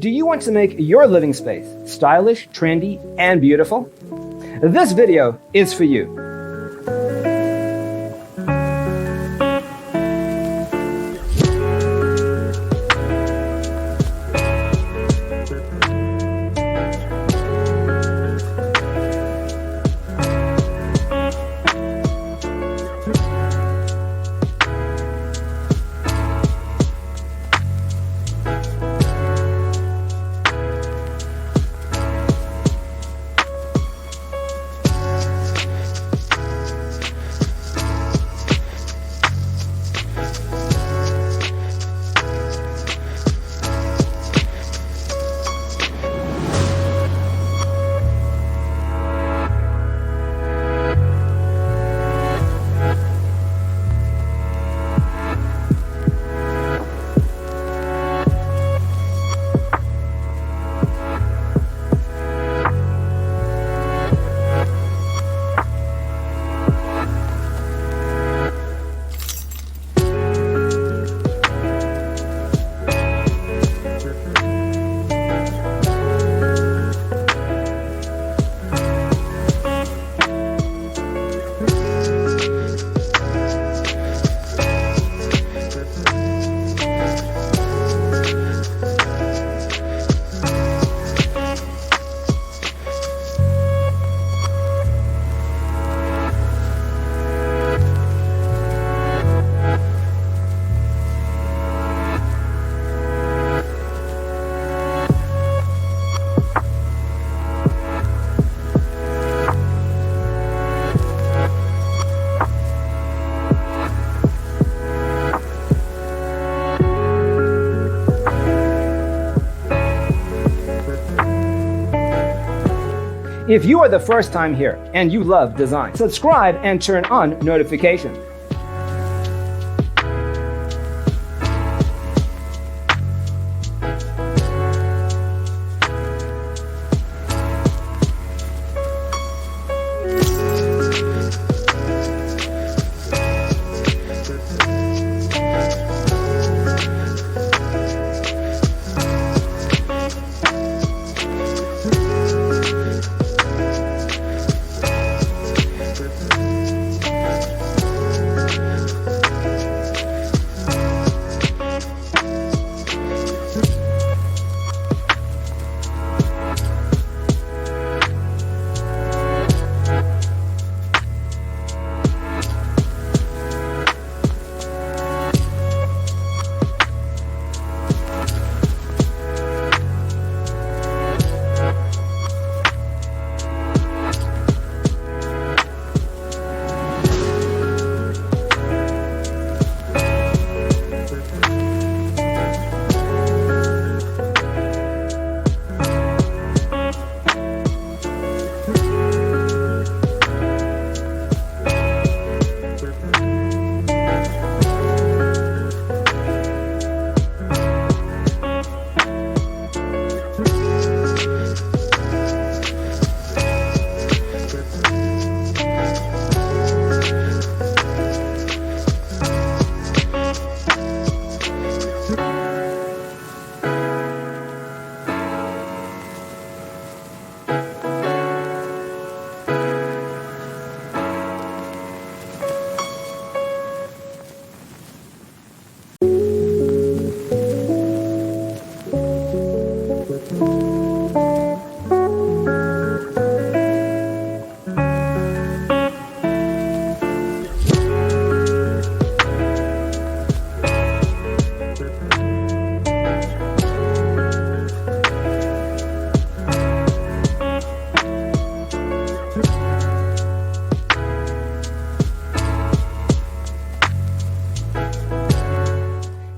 Do you want to make your living space stylish, trendy, and beautiful? This video is for you. If you are the first time here and you love design, subscribe and turn on notifications.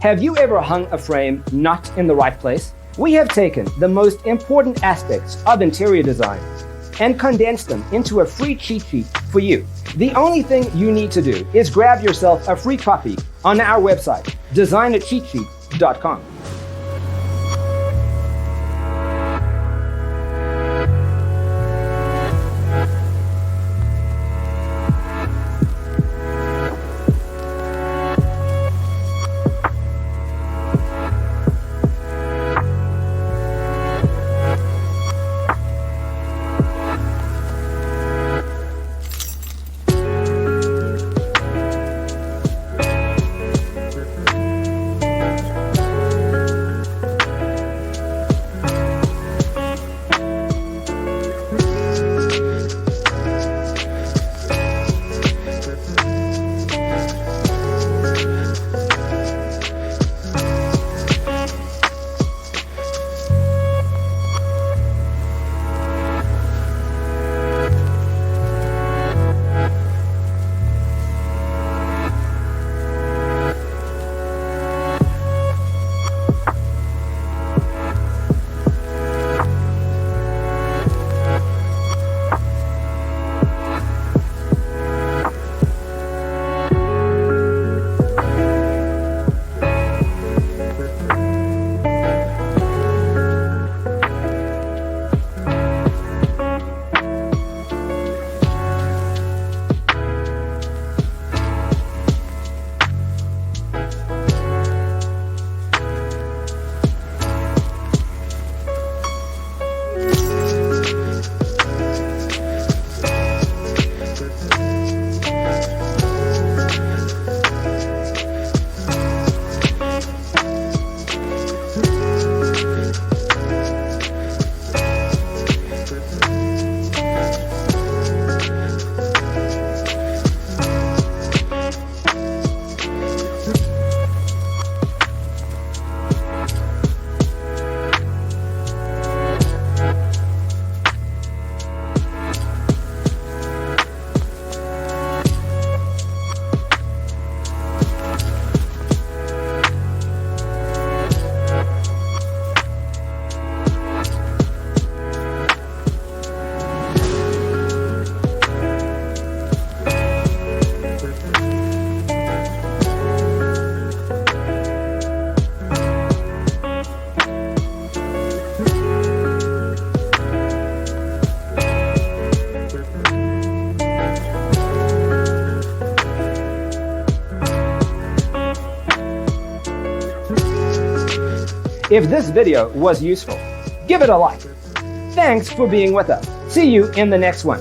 Have you ever hung a frame not in the right place? We have taken the most important aspects of interior design and condensed them into a free cheat sheet for you. The only thing you need to do is grab yourself a free copy on our website, designercheatsheet.com. If this video was useful, give it a like. Thanks for being with us. See you in the next one.